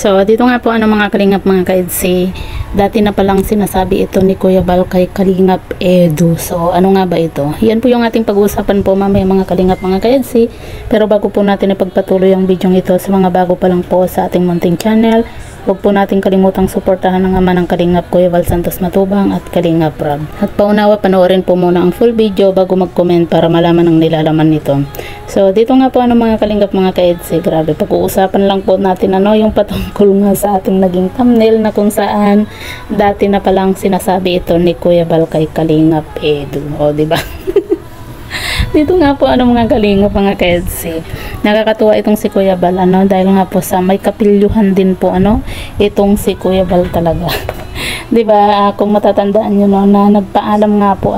So, dito nga po mga kalingap mga kaedsi, dati na palang sinasabi ito ni Kuya Bal kay Kalingap Edu. So, ano nga ba ito? Yan po yung ating pag-uusapan po mamaya mga kalingap mga kaedsi. Pero bago po natin ipagpatuloy ang video ito sa mga bago pa lang po sa ating munting channel, huwag po natin kalimutang suportahan ng ama ng Kalingap Kuya Val Santos Matubang at Kalingap Rab. At paunawa, panoorin po muna ang full video bago mag-comment para malaman ang nilalaman nito. So, dito nga po mga Kalingap mga kaedsi, grabe, pag-uusapan lang po natin yung patungkol nga sa ating naging thumbnail na kung saan dati na palang sinasabi ito ni Kuya Bal kay Kalingap Edu. O, diba? Dito nga po mga kalingap mga kaedsi, nakakatuwa itong si Kuya Bal dahil nga po sa may kapilyuhan din po itong si Kuya Bal talaga. 'Di ba? Kung matatandaan niyo na nagpaalam nga po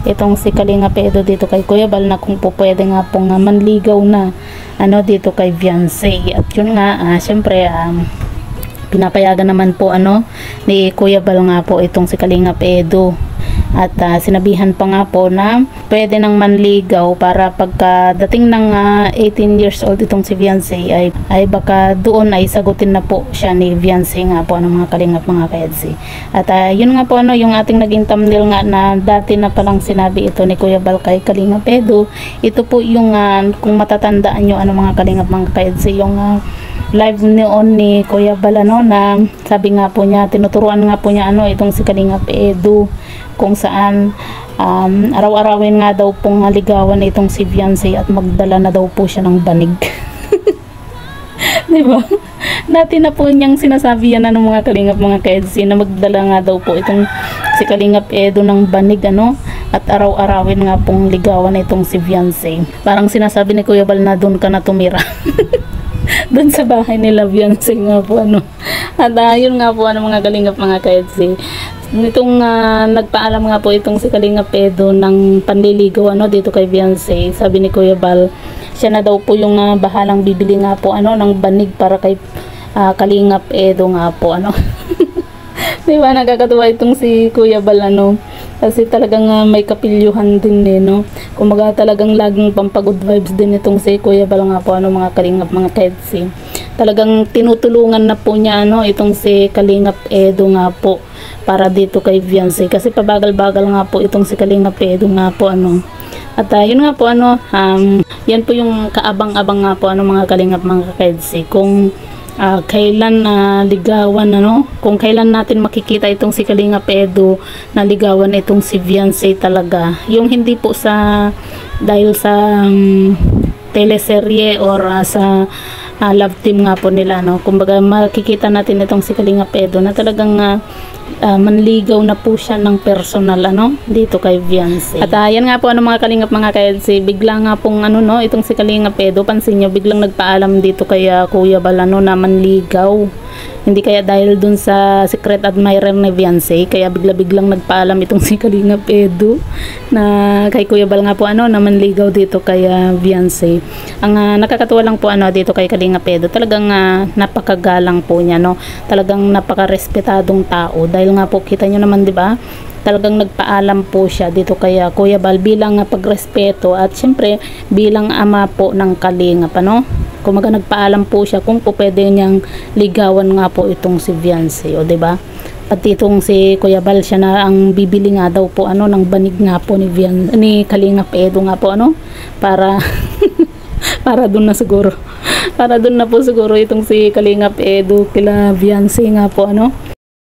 itong si Kalingap Edu dito kay Kuya Bal na kung po pwede nga po manligaw na dito kay Viancy. At yun nga syempre pinapayagan naman po ni Kuya Bal nga po itong si Kalingap Edu. At sinabihan pa nga po na pwede nang manligaw para pagkadating ng 18 years old itong si Viancy ay baka doon ay sagutin na po siya ni Viancy nga po mga kalingap mga kaedsi. At yun nga po yung ating naging thumbnail nga na dati na palang sinabi ito ni Kuya Bal kay Kalingap Edu. Ito po yung kung matatandaan nyo mga kalingap mga kaedsi, yung live noon ni Kuya Bal na sabi nga po niya, tinuturuan nga po niya itong si Kalingap Edu kung saan araw-arawin nga daw pong ligawan itong si Viancy at magdala na daw po siya ng banig. Diba? Dati na po niyang sinasabi yan mga kalingap mga kaedsi na magdala nga daw po itong si Kalingap Edu ng banig at araw-arawin nga pong ligawan itong si Viancy. Parang sinasabi ni Kuya Bal na doon ka na tumira. Doon sa bahay nila Viancy nga po At yun nga po mga kalingap mga kaedsi, nitong nagpaalam nga po itong si Kalingap Edu ng panliligaw dito kay Viancy. Sabi ni Kuya Bal, siya na daw po yung bahalang bibili nga po ng banig para kay Kalingap Edu nga po diba, nakakatuwa itong si Kuya Bal kasi talagang may kapilyuhan din kumaga talagang laging pampagood vibes din itong si Kuya Bal nga po mga kalingap mga kaedsi. Talagang tinutulungan na po niya itong si Kalingap Edu nga po para dito kay Viancy kasi pabagal-bagal nga po itong si Kalingap Edu nga po At yun nga po yan po yung kaabang-abang nga po mga kalingap mga kaedsi, kung kailan ligawan kung kailan natin makikita itong si Kalingap Edu na ligawan itong si Viancy talaga, yung hindi po sa dahil sa teleserye or sa love team nga po nila kumbaga makikita natin itong si Kalingap Edu na talagang manligaw na po siya ng personal dito kay Viancy. At yan nga po mga kalingap mga kaedsi, bigla nga pong itong si Kalingap Edu, pansin nyo, biglang nagpaalam dito kay Kuya Bal na manligaw. Hindi kaya dahil dun sa secret admirer ni Viancy, kaya bigla-biglang nagpaalam itong si Kalingap Edu na kay Kuya Bal nga po na manligaw dito kay Viancy. Ang nakakatuwa lang po dito kay Kalingap Edu, talagang napakagalang po niya talagang napakarespetadong tao dahil nga po kita nyo naman 'di ba? Talagang nagpaalam po siya dito kay Kuya Bal bilang pagrespeto at syempre bilang ama po ng Kalingap kumaga nagpaalam po siya kung po pwede niyang ligawan nga po itong si Viancy, o diba? At itong si Kuya Bal siya na ang bibili nga daw po ng banig nga po ni Kalingap Edu nga po para para doon na po siguro itong si Kalingap Edu kila Viancy nga po